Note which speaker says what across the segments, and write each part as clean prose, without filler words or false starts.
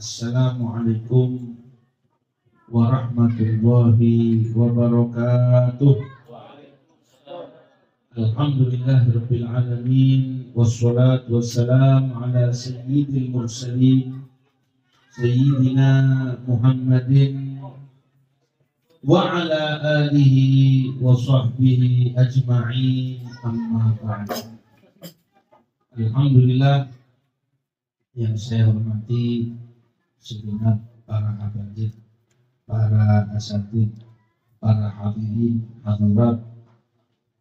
Speaker 1: Assalamualaikum warahmatullahi wabarakatuh. Alhamdulillahirabbil alamin wassalatu wassalamu ala sayyidil mursalin sayyidina Muhammadin wa ala alihi wa sahbihi ajma'in, amma ba'd. Alhamdulillah, yang saya hormati segenap para habaib, para asatidz, para hadirin hadirat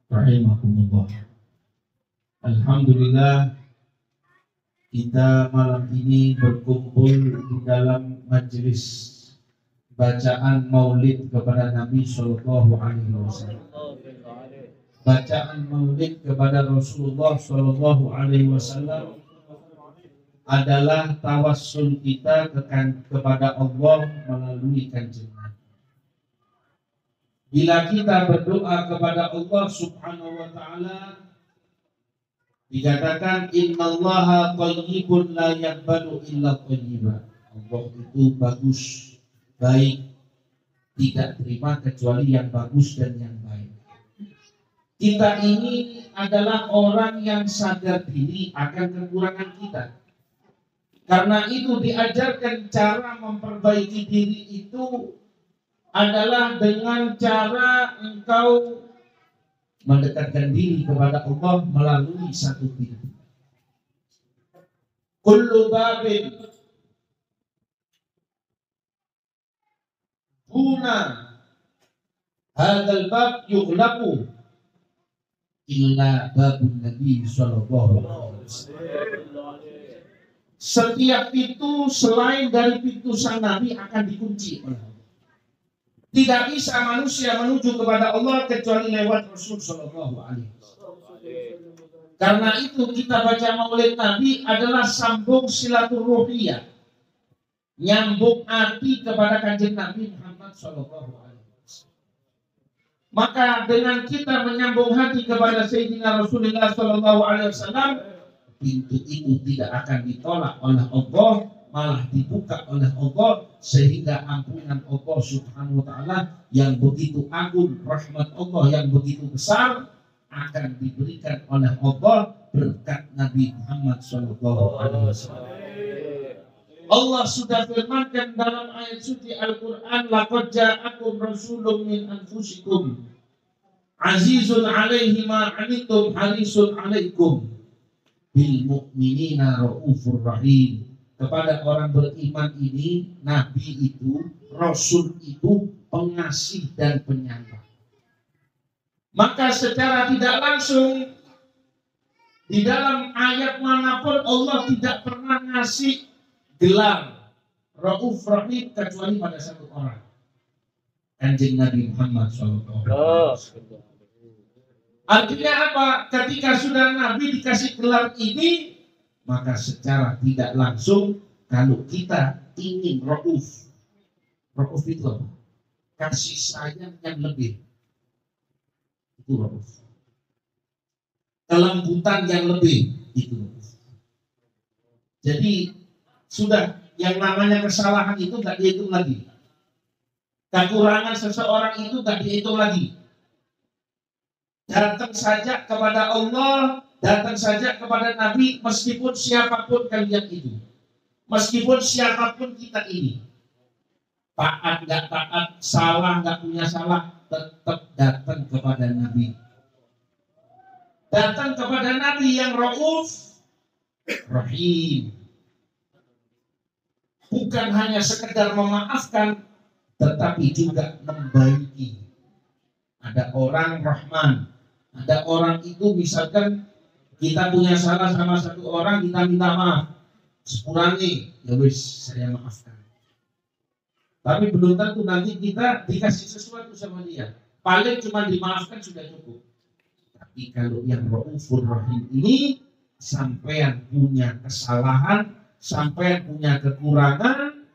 Speaker 1: rahimakumullah. Alhamdulillah, kita malam ini berkumpul di dalam majelis bacaan maulid kepada Nabi Sallallahu Alaihi Wasallam. Bacaan maulid kepada Rasulullah Sallallahu Alaihi Wasallam adalah tawassul kita kepada Allah melalui Kanjeng Nabi. Bila kita berdoa kepada Allah Subhanahu wa taala, dikatakan innallaha thayyibun la yaqbalu illa thayyiban. Allah itu bagus, baik, tidak terima kecuali yang bagus dan yang baik. Kita ini adalah orang yang sadar diri akan kekurangan kita. Karena itu diajarkan cara memperbaiki diri itu adalah dengan cara engkau mendekatkan diri kepada Allah melalui satu pintu. Kullu babin duna hadzal bab yughlaqu illa babun Nabi sallallahu alaihi wasallam. Setiap pintu selain dari pintu sang Nabi akan dikunci oleh Allah. Tidak bisa manusia menuju kepada Allah kecuali lewat Rasul Sallallahu Alaihi Wasallam. Karena itu kita baca maulid Nabi adalah sambung silaturahmiyah, nyambung hati kepada Kanjeng Nabi Muhammad Sallallahu Alaihi Wasallam. Maka dengan kita menyambung hati kepada Sayyidina Rasulullah Sallallahu Alaihi Wasallam, pintu itu tidak akan ditolak oleh Allah, malah dibuka oleh Allah, sehingga ampunan Allah Subhanahu wa taala yang begitu agung, rahmat Allah yang begitu besar akan diberikan oleh Allah berkat Nabi Muhammad sallallahu alaihi wasallam. Allah sudah firmankan dalam ayat suci Al-Qur'an, laqad ja'akum rasulun min anfusikum azizun 'alaihi ma 'anittum harisun 'alaikum bil mu'minina raufur rahim. Kepada orang beriman ini, Nabi itu, Rasul itu pengasih dan penyayang. Maka secara tidak langsung di dalam ayat manapun Allah tidak pernah ngasih gelar Rauf Rahim kecuali pada satu orang, Kanjeng Nabi Muhammad SAW. Artinya apa? Ketika sudah Nabi dikasih gelar ini, maka secara tidak langsung kalau kita ingin Rauf itu apa? Kasih sayang yang lebih, itu Rauf. Kelembutan yang lebih, itu Rauf. Jadi sudah yang namanya kesalahan itu gak dihitung lagi, kekurangan seseorang itu gak dihitung lagi. Datang saja kepada Allah, datang saja kepada Nabi, meskipun siapapun kalian itu, meskipun siapapun kita ini, taat gak taat, salah gak punya salah, tetap datang kepada Nabi. Datang kepada Nabi yang Rauf Rahim. Bukan hanya sekedar memaafkan, tetapi juga membaiki. Ada orang Rahman, ada orang itu misalkan kita punya salah sama satu orang, kita minta maaf, sekurangnya, ya wis saya maafkan. Tapi belum tentu nanti kita dikasih sesuatu sama dia. Paling cuma dimaafkan sudah cukup. Tapi kalau yang Raufur Rahim ini, sampean punya kesalahan, sampean punya kekurangan,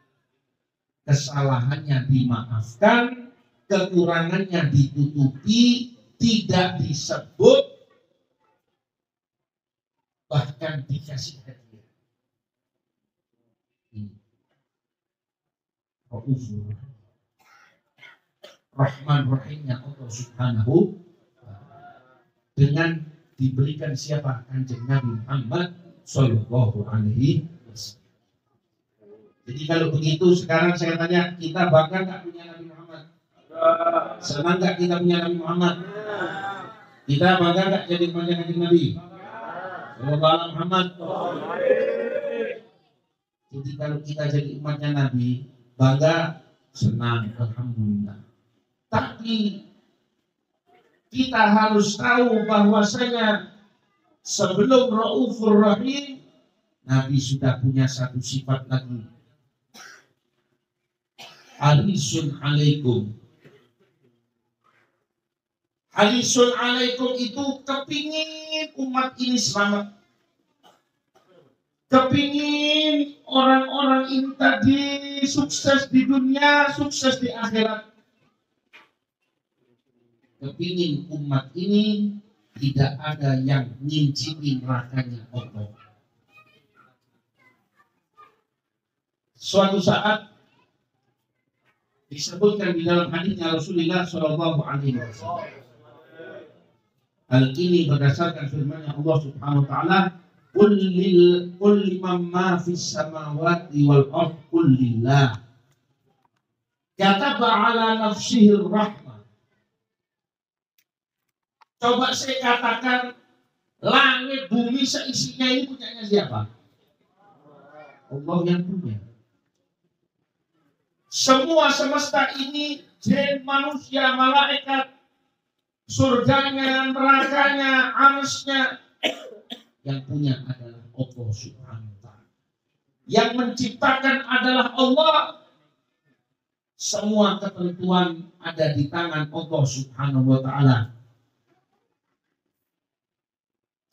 Speaker 1: kesalahannya dimaafkan, kekurangannya ditutupi, tidak disebut, bahkan dikasih hadiah. Raufur Rahman Rahimnya Allah Subhanahu dengan diberikan siapa? Kanjeng Nabi Muhammad Sallallahu Alaihi Wasallam. Jadi kalau begitu sekarang saya tanya, kita bangga nggak punya Nabi Muhammad? Senang nggak kita punya Nabi Muhammad? Kita bangga nggak jadi umatnya Kanjeng Nabi Sallallahu Alaihi Muhammad? Jadi kalau kita jadi umatnya Nabi, bangga, senang, alhamdulillah. Tapi kita harus tahu bahwasanya sebelum Raufur Rahim, Nabi sudah punya satu sifat lagi. Harisun alaikum. Harisun alaikum itu kepingin umat ini selamat. Kepingin orang-orang ini tadi sukses di dunia, sukses di akhirat. Kepingin umat ini tidak ada yang ngincipin nerakanya Allah. Suatu saat disebutkan di dalam hadisnya Rasulullah Shallallahu Alaihi Wasallam. Hal ini berdasarkan firman Allah Subhanahu Wa Taala, "Qul liman ma fis samawati wal ardh qul lillah." Kataba ala nafsihi rahmah. Coba saya katakan, langit bumi seisinya ini punyanya siapa? Allah yang punya. Semua semesta ini, jin, manusia, malaikat, surganya, nerakanya, arsy-nya, yang punya adalah Allah Subhanahu wa Ta'ala. Yang menciptakan adalah Allah. Semua ketentuan ada di tangan Allah Subhanahu wa Ta'ala.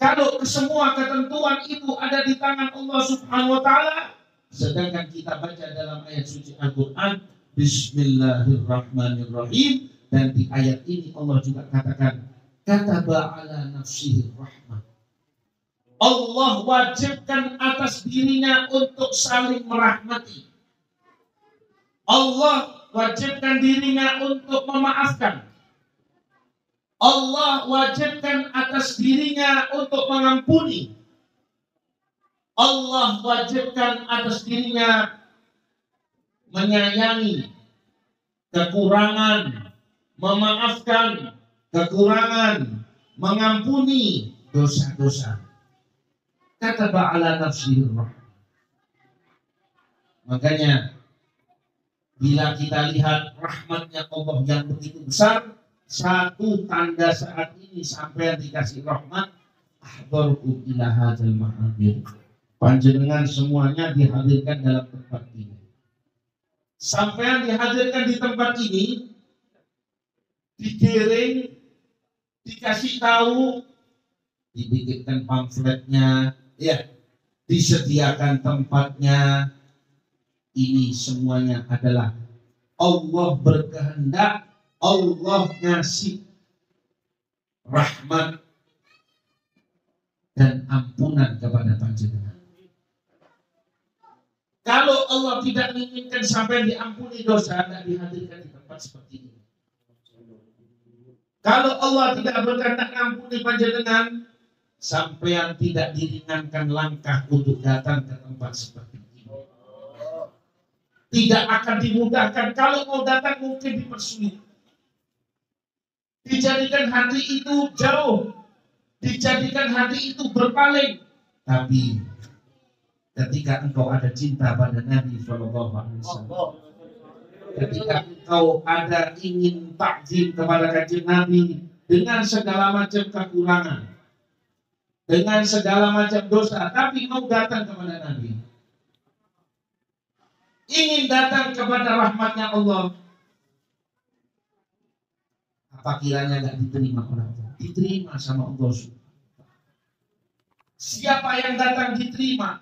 Speaker 1: Kalau semua ketentuan itu ada di tangan Allah Subhanahu wa Ta'ala, sedangkan kita baca dalam ayat suci Al-Quran, Bismillahirrahmanirrahim, dan di ayat ini Allah juga katakan, Kataba ala nafsihi rahmah. Allah wajibkan atas dirinya untuk saling merahmati. Allah wajibkan dirinya untuk memaafkan. Allah wajibkan atas dirinya untuk mengampuni. Allah wajibkan atas dirinya menyayangi kekurangan, memaafkan kekurangan, mengampuni dosa-dosa. Kata ba'ala nafsir. Makanya bila kita lihat rahmatnya Allah yang begitu besar, satu tanda saat ini sampai dikasih rahmat, ahdarku ila hadzal ma'adir. Panjenengan semuanya dihadirkan dalam tempat ini. Sampai dihadirkan di tempat ini, digiring, dikasih tahu, dibikinkan pamfletnya, ya, disediakan tempatnya. Ini semuanya adalah Allah berkehendak, Allah ngasih rahmat dan ampunan kepada panjenengan. Kalau Allah tidak menginginkan sampai diampuni dosa, tidak dihadirkan di tempat seperti ini. Kalau Allah tidak berkehendak mengampuni panjenengan, sampai yang tidak diringankan langkah untuk datang ke tempat seperti ini. Tidak akan dimudahkan. Kalau mau datang mungkin dipersulit. Dijadikan hati itu jauh, dijadikan hati itu berpaling. Tapi ketika engkau ada cinta pada Nabi SAW, ketika engkau ada ingin takzim kepada kanjeng Nabi dengan segala macam kekurangan, dengan segala macam dosa, tapi mau datang kepada Nabi, ingin datang kepada rahmatnya Allah, apa kiranya nggak diterima oleh Allah? Diterima sama Allah. Siapa yang datang diterima.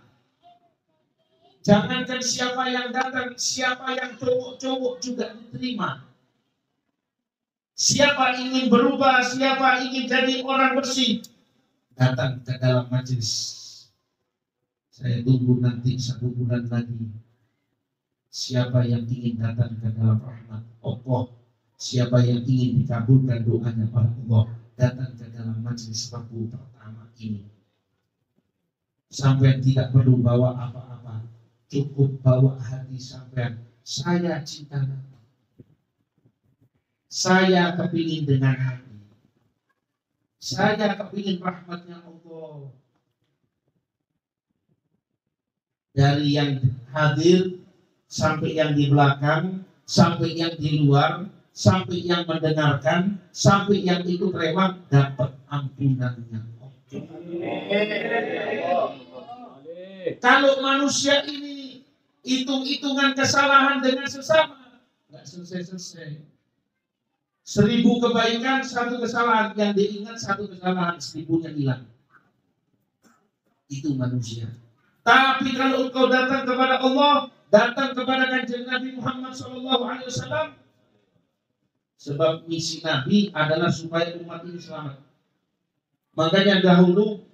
Speaker 1: Jangankan siapa yang datang, siapa yang cowok-cowok juga diterima. Siapa ingin berubah, siapa ingin jadi orang bersih, datang ke dalam majelis. Saya tunggu nanti 1 bulan lagi. Siapa yang ingin datang ke dalam rahmat Allah, siapa yang ingin dikabulkan doanya oleh Allah, datang ke dalam majelis Rabu pertama ini. Sampai tidak perlu bawa apa-apa, cukup bawa hati sampai saya cinta Nabi, saya kepingin dengan hati, saya kepingin rahmatnya Allah. Dari yang hadir sampai yang di belakang, sampai yang di luar, sampai yang mendengarkan, sampai yang ikut rewang, dapat ampunannya. Kalau manusia ini hitung-hitungan kesalahan dengan sesama, nggak selesai-selesai. 1000 kebaikan, 1 kesalahan, yang diingat 1 kesalahan, 1000-nya hilang. Itu manusia. Tapi kalau engkau datang kepada Allah, datang kepada Kanjeng Nabi Muhammad SAW, sebab misi Nabi adalah supaya umat ini selamat. Makanya dahulu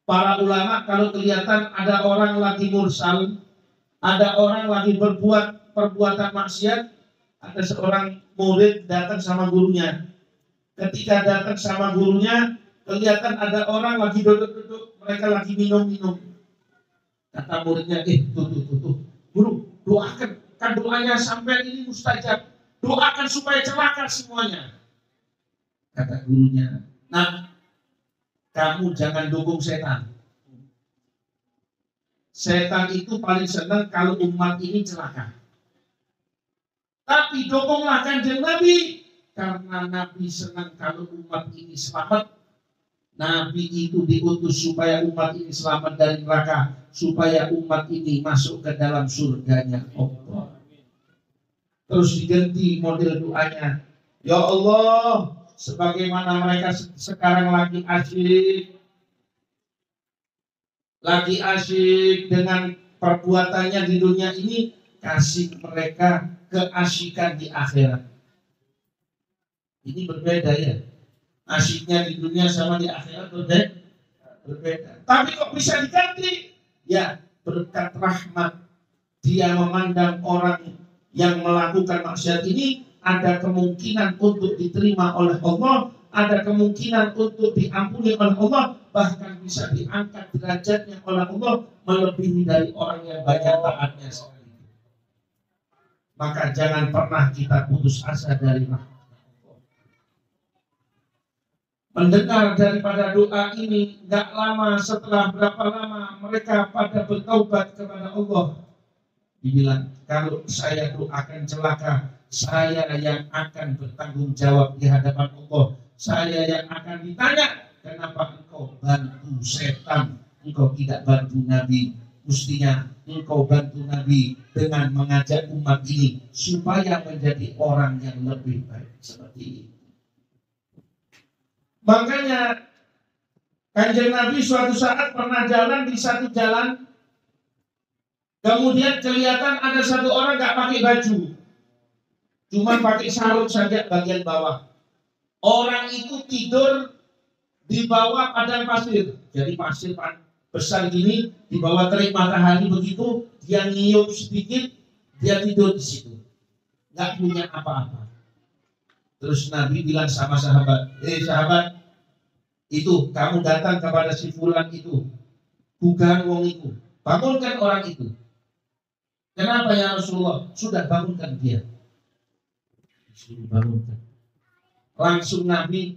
Speaker 1: para ulama kalau kelihatan ada orang lagi mursal, ada orang lagi berbuat perbuatan maksiat, ada seorang murid datang sama gurunya. Ketika datang sama gurunya, kelihatan ada orang lagi duduk-duduk, mereka lagi minum-minum. Kata muridnya, tuh, guru, doakan, kan doanya sampai ini mustajab, doakan supaya celaka semuanya. Kata gurunya, nah, kamu jangan dukung setan. Setan itu paling senang kalau umat ini celaka. Tapi dukunglah Kanjeng Nabi, karena Nabi senang kalau umat ini selamat. Nabi itu diutus supaya umat ini selamat dari neraka, supaya umat ini masuk ke dalam surganya Allah. Terus diganti model doanya, ya Allah, sebagaimana mereka sekarang lagi asyik dengan perbuatannya di dunia ini, kasih mereka keasyikan di akhirat. Ini berbeda ya. Asyiknya di dunia sama di akhirat berbeda. Tapi kok bisa diganti? Ya, berkat rahmat. Dia memandang orang yang melakukan maksiat ini ada kemungkinan untuk diterima oleh Allah, ada kemungkinan untuk diampuni oleh Allah, bahkan bisa diangkat derajatnya oleh Allah melebihi dari orang yang banyak taatnya sekali. Maka jangan pernah kita putus asa dari rahmat. Mendengar daripada doa ini, gak lama setelah berapa lama mereka pada bertaubat kepada Allah. Dibilang, kalau saya doakan celaka, saya yang akan bertanggung jawab di hadapan Allah. Saya yang akan ditanya, kenapa engkau bantu setan, engkau tidak bantu Nabi. Mestinya engkau bantu Nabi dengan mengajak umat ini supaya menjadi orang yang lebih baik. Seperti ini. Makanya Kanjeng Nabi suatu saat pernah jalan di satu jalan, kemudian kelihatan ada satu orang gak pakai baju, cuma pakai sarung saja bagian bawah. Orang itu tidur di bawah padang pasir, jadi pasir besar gini, di bawah terik matahari begitu, dia nyium sedikit, dia tidur di situ, gak punya apa-apa. Terus Nabi bilang sama sahabat, sahabat, itu kamu datang kepada si fulan itu, bukan wong itu, bangunkan orang itu. Kenapa ya Rasulullah? Sudah bangunkan dia. Suruh bangunkan. Langsung Nabi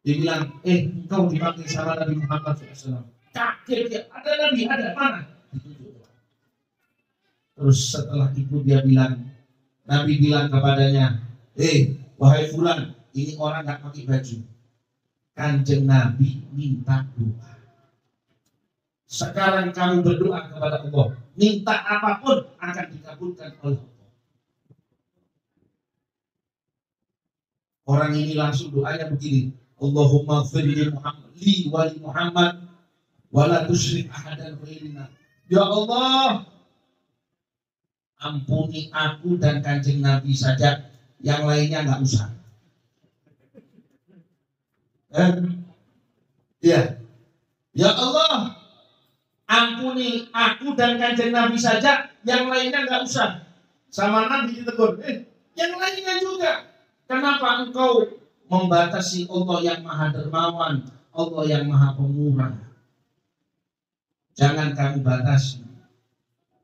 Speaker 1: dibilang, engkau dipanggil sama Nabi Muhammad SAW. Kaget dia, ada Nabi, ada mana? Terus setelah itu dia bilang, Nabi bilang kepadanya, wahai fulan, ini orang gak pakai baju. Kanjeng Nabi minta doa. Sekarang kamu berdoa kepada Allah, minta apapun akan dikabulkan oleh Allah. Orang ini langsung doanya begini, Allahumma firli Muhammad li wa li Muhammad wa la tusyrik ahadan ghairina. Ya Allah, ampuni aku dan Kanjeng Nabi saja, yang lainnya enggak usah. Ya Allah, Ampuni aku dan kanjeng Nabi saja, yang lainnya nggak usah. Sama Nabi ditegur, yang lainnya juga. Kenapa engkau membatasi Allah yang maha dermawan, Allah yang maha pemurah? Jangan kamu batasi.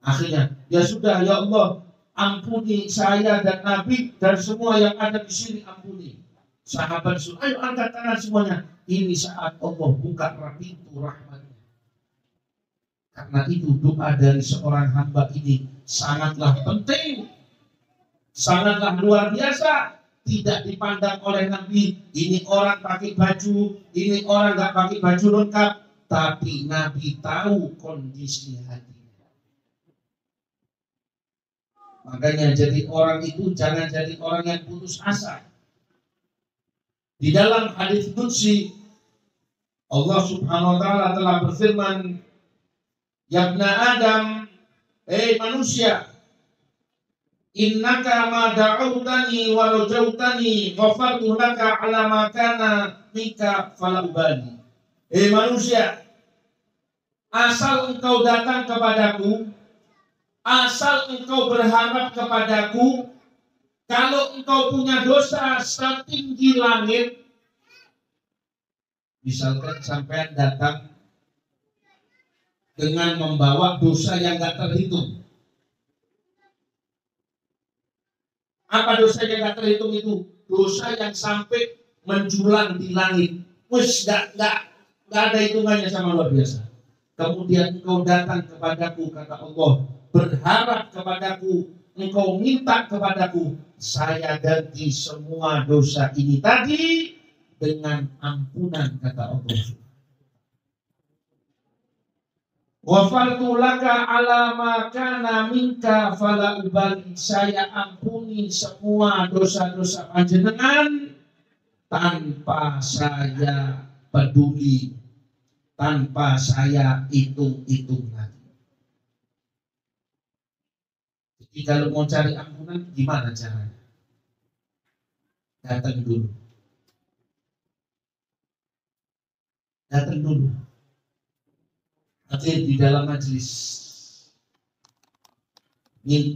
Speaker 1: Akhirnya, ya sudah ya Allah, ampuni saya dan Nabi dan semua yang ada di sini, ampuni. Sahabat suruh, ayo angkat tangan semuanya. Ini saat Allah buka pintu rahmatnya. Karena itu doa dari seorang hamba ini sangatlah penting, sangatlah luar biasa. Tidak dipandang oleh Nabi, ini orang pakai baju, ini orang nggak pakai baju lengkap, tapi Nabi tahu kondisi hatinya. Makanya jadi orang itu jangan jadi orang yang putus asa. Di dalam hadis qudsi Allah Subhanahu wa taala telah berfirman, "Ya ibna Adam, manusia, innaka ma da'utani wa rajautani ghafartu laka ala ma kana minka fala ubali." Manusia, asal engkau datang kepadaku, asal engkau berharap kepadaku, kalau engkau punya dosa setinggi langit, misalkan sampai datang dengan membawa dosa yang gak terhitung. Apa dosa yang gak terhitung itu? Dosa yang sampai menjulang di langit. Wis gak ada hitungannya, sama luar biasa. Kemudian engkau datang kepadaku, kata Allah, berharap kepadaku, engkau minta kepadaku, saya ganti semua dosa ini tadi dengan ampunan, kata Allah. Ghafartu laka ala ma kana minka fala ubali. Saya ampuni semua dosa-dosa panjenengan tanpa saya peduli, tanpa saya hitung-hitung lagi. Jadi kalau mau cari ampunan gimana caranya? Datang dulu. Datang dulu. Hadir di dalam majelis.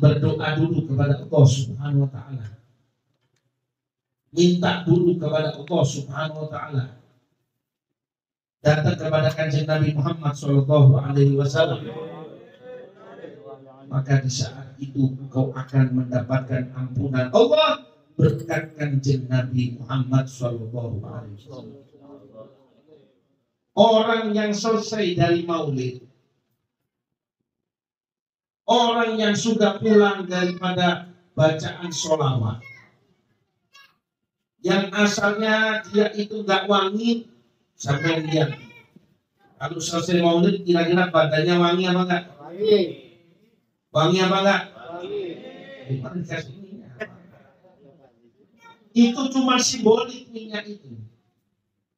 Speaker 1: Berdoa dulu kepada Allah Subhanahu wa taala. Minta dulu kepada Allah Subhanahu wa taala. Datang kepada kanjeng Nabi Muhammad sallallahu alaihi wasallam. Maka di saat itu engkau akan mendapatkan ampunan Allah berkat kanjeng Nabi Muhammad sallallahu alaihi wasallam. Orang yang selesai dari maulid, orang yang sudah pulang daripada bacaan sholawat, yang asalnya dia itu gak wangi, sampai lihat kalau selesai maulid kira-kira badannya wangi apa enggak? Wangi apa enggak? Itu cuma simbolik minyak itu.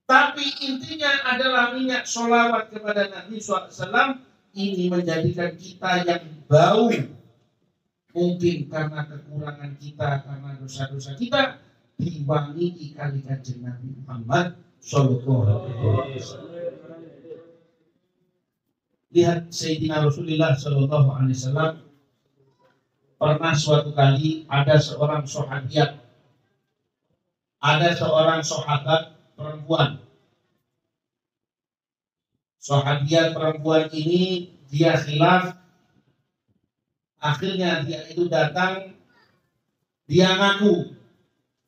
Speaker 1: Tapi intinya adalah minyak sholawat kepada Nabi SAW ini menjadikan kita yang bau. Mungkin karena kekurangan kita, karena dosa-dosa kita, diwangi kali kanjeng Nabi Muhammad SAW. Lihat Sayyidina Rasulullah SAW. Pernah suatu kali ada seorang sahabiat, ada seorang sahabat perempuan. Sahabiat perempuan ini dia khilaf. Akhirnya dia itu datang, dia ngaku,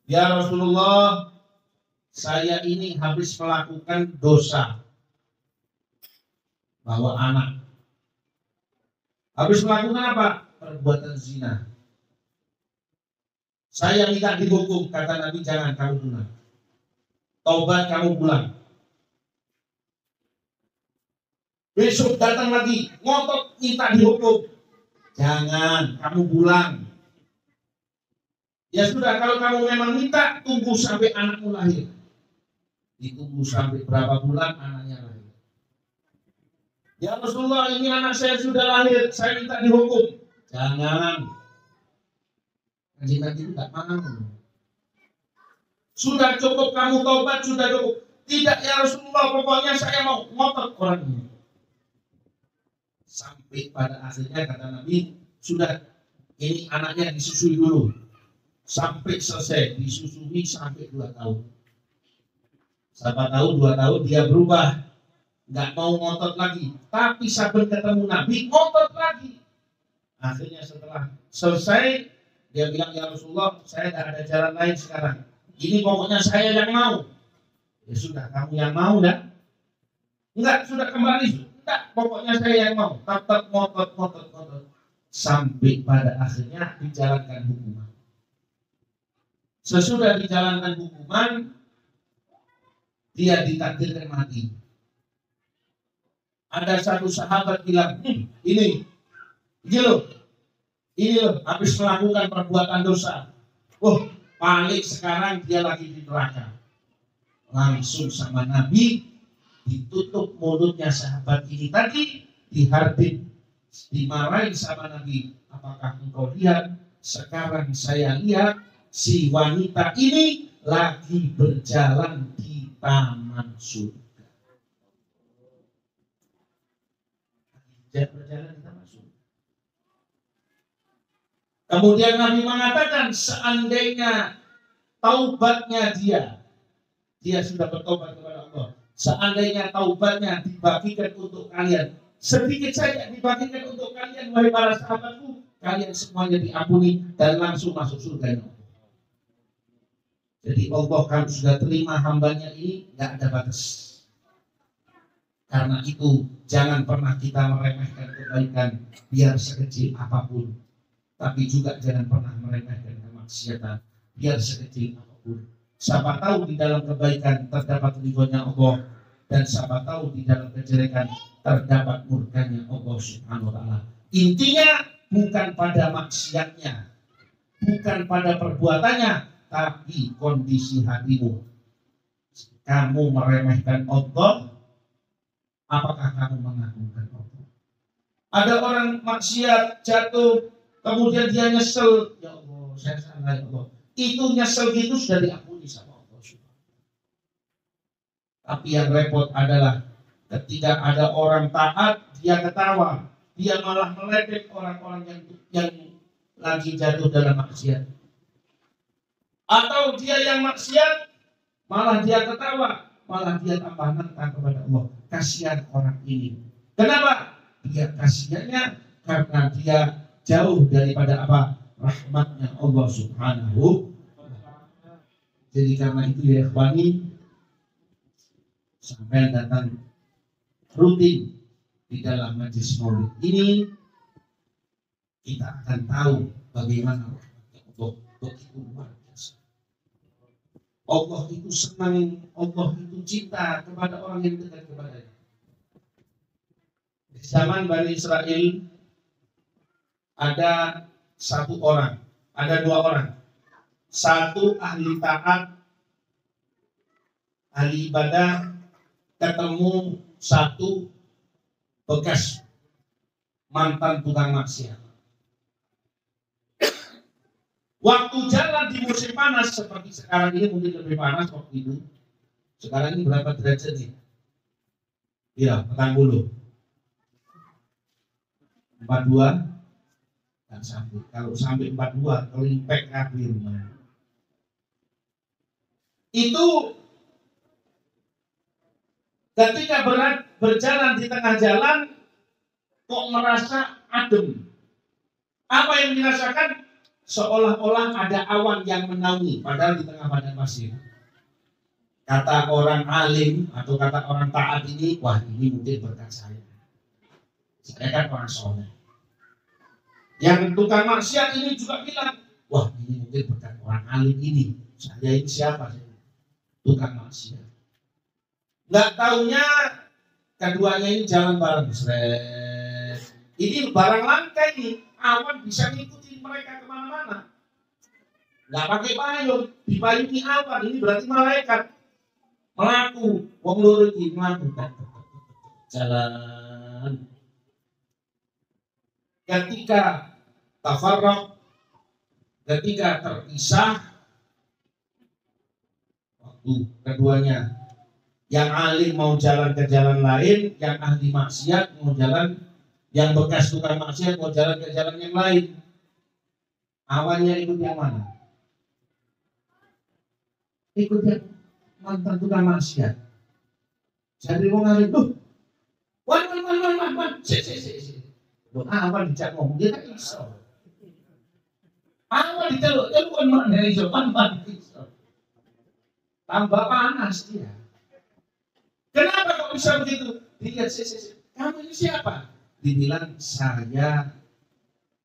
Speaker 1: ya Rasulullah, saya ini habis melakukan dosa, bawa anak. Habis melakukan apa? Perbuatan zina. Saya minta dihukum, kata Nabi, jangan kamu pulang. Taubat kamu pulang. Besok datang lagi, ngotot minta dihukum. Jangan, kamu pulang. Ya sudah, kalau kamu memang minta, tunggu sampai anakmu lahir. Ditunggu sampai berapa bulan anaknya lahir. Ya Rasulullah, ini anak saya sudah lahir, saya minta dihukum. Jangan. Kanjeng Nabi itu tak mau. Sudah cukup kamu taubat, sudah cukup. Tidak ya Rasulullah, pokoknya saya mau ngotot orang ini. Sampai pada akhirnya kata Nabi, sudah ini anaknya disusui dulu. Sampai selesai, disusui sampai 2 tahun. Siapa tahu 2 tahun dia berubah. Nggak mau ngotot lagi. Tapi sahabat ketemu Nabi, ngotot lagi. Akhirnya setelah selesai, dia bilang, ya Rasulullah, saya tidak ada jalan lain sekarang. Ini pokoknya saya yang mau. Ya sudah, kamu yang mau dah. Enggak, sudah kembali. Enggak, pokoknya saya yang mau. Tetap ngotot. Sampai pada akhirnya dijalankan hukuman. Sesudah dijalankan hukuman, dia ditakdirkan mati. Ada satu sahabat bilang, ini loh, habis melakukan perbuatan dosa. Paling sekarang dia lagi di neraka. Langsung sama Nabi ditutup mulutnya sahabat ini tadi, diharbit, dimarahin sama Nabi. Apakah engkau lihat? Sekarang saya lihat si wanita ini lagi berjalan di taman surga. Berjalan di taman surga. Kemudian Nabi mengatakan, seandainya taubatnya dia sudah bertobat kepada Allah. Seandainya taubatnya dibagikan untuk kalian, sedikit saja dibagikan untuk kalian, wahai para sahabatku, kalian semuanya diampuni dan langsung masuk surga. Jadi Allah kalau sudah terima hambanya ini, nggak ada batas. Karena itu jangan pernah kita meremehkan kebaikan biar sekecil apapun. Tapi juga jangan pernah meremehkan kemaksiatan biar sekecil apapun. Siapa tahu di dalam kebaikan terdapat ridhonya Allah, dan siapa tahu di dalam kejelekan terdapat murkanya Allah Subhanahu wa taala. Intinya bukan pada maksiatnya, bukan pada perbuatannya, tapi kondisi hatimu. Kamu meremehkan Allah, apakah kamu mengagungkan Allah? Ada orang maksiat jatuh, kemudian dia nyesel, ya Allah, saya salah ya Allah. Itu nyesel gitu sudah diampuni sama Allah. Tapi yang repot adalah ketika ada orang taat, dia ketawa, dia malah meledek orang-orang yang lagi jatuh dalam maksiat. Atau dia yang maksiat, malah dia ketawa, malah dia tambah nentang kepada Allah. Kasihan orang ini. Kenapa? Dia kasihannya karena dia jauh daripada apa? Rahmatnya Allah Subhanahu. Jadi karena itu ya ikhwani, sampai datang rutin di dalam majelis maulid ini, kita akan tahu bagaimana Allah begitu luar biasa. Allah itu senang, Allah itu cinta kepada orang yang dekat kepadanya. Di zaman Bani Israel ada dua orang. Satu ahli taat, ahli ibadah, ketemu satu bekas mantan tukang maksiat. Waktu jalan di musim panas seperti sekarang ini, mungkin lebih panas waktu itu. Sekarang ini berapa derajat nih? Iya, petang dulu. 42 dan sampai. Kalau sampai 42, kelimpek kaki rumah. Itu ketika berjalan di tengah jalan, kok merasa adem. Apa yang dirasakan? Seolah-olah ada awan yang menaungi, padahal di tengah padang pasir. Kata orang alim atau kata orang taat ini, wah ini mungkin berkat saya. Saya kan orang soleh. Yang tukang maksiat ini juga bilang, wah ini mungkin berkat orang alim ini. Saya ini siapa? Tukang maksiat. Nggak taunya keduanya ini jalan bareng. Ini barang langka ini, awan bisa ngikutin mereka kemana-mana. Nggak pakai payung, dipayungi awan, ini berarti malaikat. Melaku, wong loro iki melakukan jalan. Ketika tafarraq, ketika terpisah, waktu keduanya, yang alim mau jalan ke jalan lain, yang ahli maksiat mau jalan Yang bekas tukang maksiat mau jalan ke jalan yang lain. Awalnya ikut yang mana? Ikut yang mantan tukang maksiat. Jadi mau ngalir tuh. Wan. Awal dijak ngomong dia kan iso. Awal diceluk kan mana iso pan iso. Tambah panas dia. Kenapa kok bisa begitu? Dia kamu ini siapa? Dibilang saya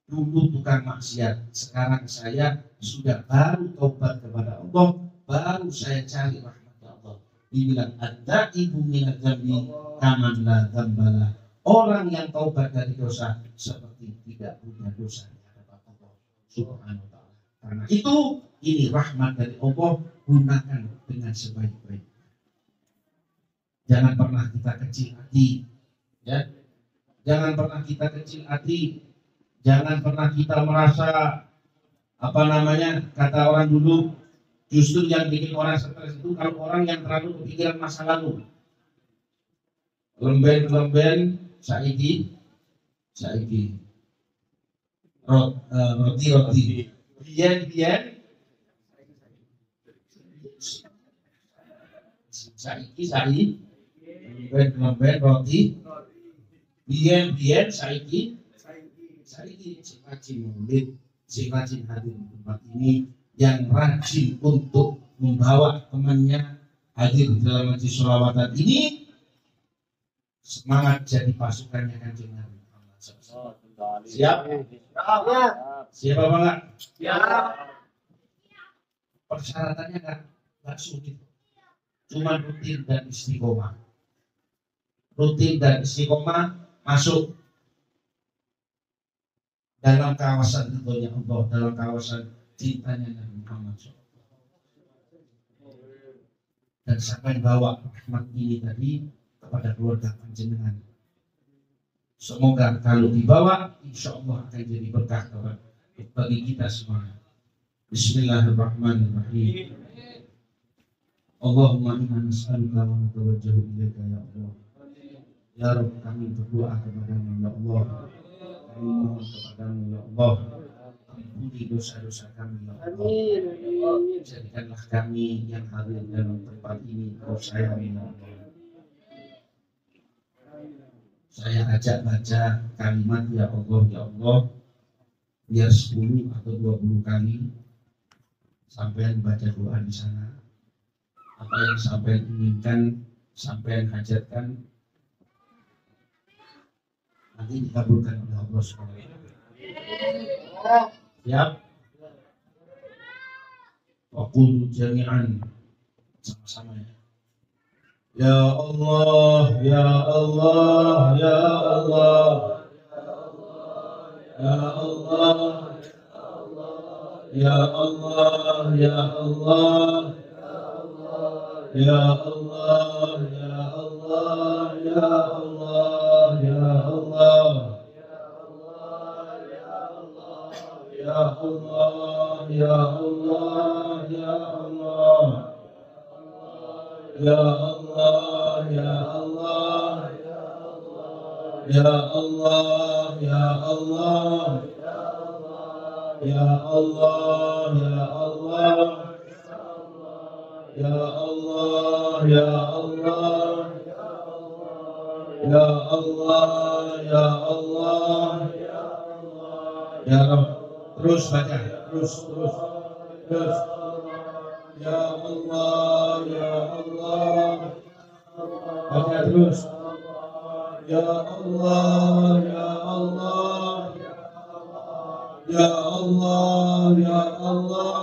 Speaker 1: dulu tukang maksiat. Sekarang saya sudah baru taubat kepada Allah. Baru saya cari rahmat Allah. Dibilang ada ibu minat zambi kaman la zambala. Orang yang taubat dari dosa seperti tidak punya dosa di hadapan Allah Subhanahu wa ta'ala. Karena itu ini rahmat dari Allah, gunakan dengan sebaik-baiknya. Jangan pernah kita kecil hati, ya. Jangan pernah kita kecil hati. Jangan pernah kita merasa kata orang dulu, justru yang bikin orang stres itu kalau orang yang terlalu kepikiran masa lalu. Lemben saiki roti biyen saiki lemben roti biyen saiki sing rajin murid, sing rajin hadir di tempat ini, yang rajin untuk membawa temannya hadir dalam majelis sholawatan ini. Semangat jadi pasukannya Kanjeng Nabi Muhammad SAW. Siap? Siap apa enggak? Siap. Persyaratannya enggak sulit. Cuma rutin dan istiqomah. Rutin dan istiqomah masuk dalam kawasan ridhonya Allah, dalam kawasan cintanya Nabi Muhammad SAW. Dan sampai bawa rahmat ini tadi kepada keluarga panjenengan. Semoga kalau dibawa, insya Allah akan jadi berkah bagi kita semua. Bismillahirrahmanirrahim. Allahumma inna nas'aluka wa natawajjahu ilaika ya Allah. Ya Rabb, kami berdoa kepadamu ya Allah. Kami mohon kepadamu ya Allah. Ampuni dosa-dosa kami ya Allah. Jadikanlah kami yang hadir dalam tempat ini kau sayangi ya Allah. Saya ajak baca kalimat ya Allah, biar 10 atau 20 kali sampai baca doa di sana. Apa yang sampai inginkan, sampai hajatkan, nanti dikabulkan oleh Allah SWT. Siap? Waqul jami'an, sama-sama ya. Ya Allah, Ya Allah, Ya Allah, Ya Allah, Ya Allah, Ya Allah, Ya Allah, Ya Allah, Ya Allah, Ya Allah, Ya Allah, Ya Allah, Ya Allah. Ya Allah, Ya Allah, Ya Allah, Ya Allah, Ya Allah, Ya Allah, Ya Allah, Ya Allah, Ya Allah, Ya Allah, Ya Rabb. Terus baca, terus. Ya Allah, Ya Allah, baca terus. Ya Allah, Ya Allah, Ya Allah, Ya Allah,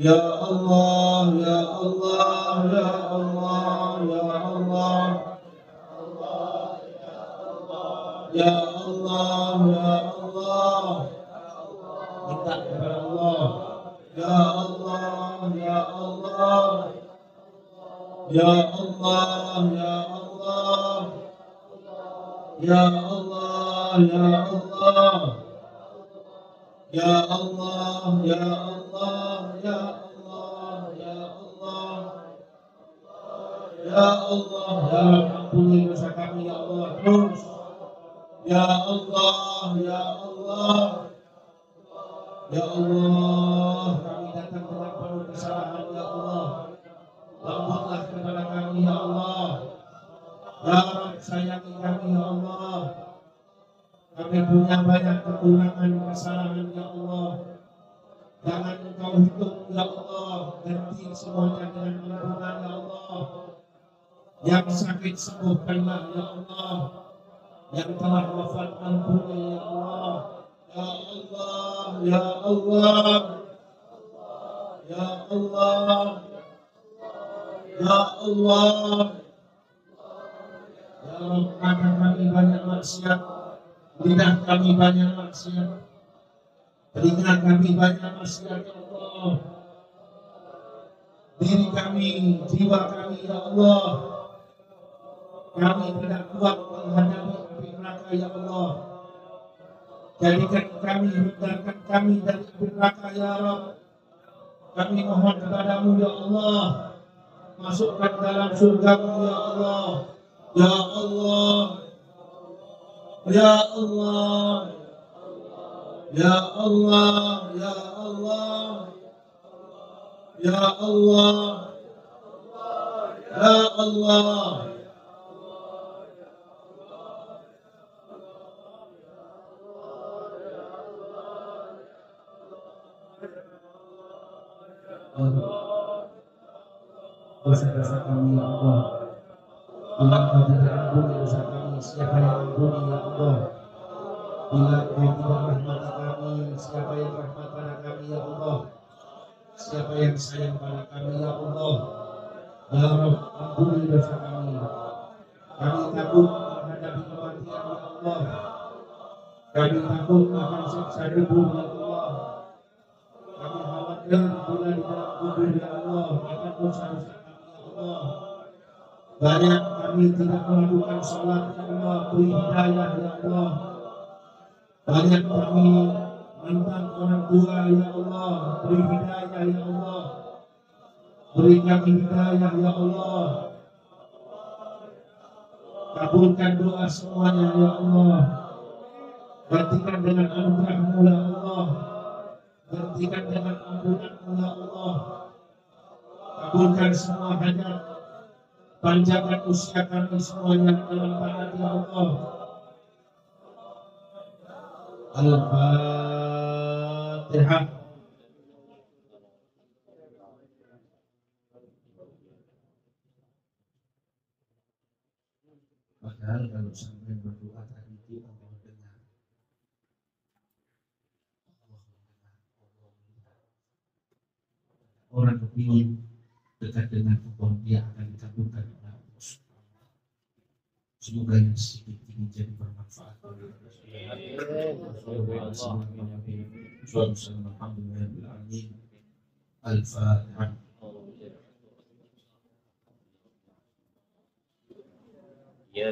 Speaker 1: Ya Allah, Ya Allah, Ya Allah, Ya Allah, Ya Allah, Ya Allah, minta kepada Allah. Ya Allah, Ya Allah, Ya Allah, Ya Allah, Ya Allah, Ya Allah, Ya Allah, Ya Allah, Ya Allah, Ya Allah, Ya Allah, ya ampuni dosa kami ya Allah. Terus Ya Allah, ya Allah, ya Allah, kami datang dengan penuh kesalahan, ya Allah. Ampunilah kepada kami, ya Allah. Ya Rabb, sayangi kami, ya Allah. Kami punya banyak kekurangan, kesalahan, ya Allah. Jangan Engkau hitung, ya Allah. Ganti semuanya dengan ampunan, ya Allah. Yang sakit sembuhkanlah, ya Allah. Yang telah wafat ampuni, ya Allah. Ya Allah, ya Allah, ya Allah, ya Allah. Ya Rabb, mata kami banyak maksiat, lidah kami banyak maksiat, telinga kami banyak maksiat, ya Allah. Diri kami, jiwa kami, ya Allah. Kami tidak kuat menghadapi api neraka, ya Allah. Jadikan kami, hindarkan kami dari api neraka, ya Rabb. Kami mohon kepadamu, ya Allah. Masukkan dalam surga-Mu, ya Allah. Ya Allah. Ya Allah. Ya Allah. Ya Allah. Ya Allah. Ya Allah. Dosa-dosa kami, ya Allah. Bila Kau tidak ampuni dosa kami, siapa yang ampuni, ya Allah? Bila Kau tidak rahmati kami, siapa yang rahmat pada kami, ya Allah? Siapa yang sayang pada kami, ya Allah? Ya Rabb, ampuni dosa kami. Kami takut menghadapi kematian, ya Allah. Kami takut akan siksa kubur, ya Allah. Kami khawatir bila di dalam kubur, ya Allah, akan dosa-dosa kami, ya Allah. Banyak kami tidak melakukan sholat, ya Allah. Beri hidayah, ya Allah. Banyak kami mantan orang tua, ya Allah. Beri hidayah, ya Allah. Beri kami hidayah, ya Allah. Kabulkan doa semuanya, ya Allah. Gantikan dengan anugerah-Mu, ya Allah. Gantikan dengan ampunan-Mu, ya Allah. Kabulkan semua hajat. Panjangkan usia kami semuanya dalam taat, ya Allah. Al-Fatihah. Padahal kalau sampai berdoa tadi itu Allah dengar. Orang kepingin dekat dengan Allah, dia akan dikabulkan oleh Allah. Semoga yang sedikit ini jadi bermanfaat. Al-Fatihah.
Speaker 2: Ya.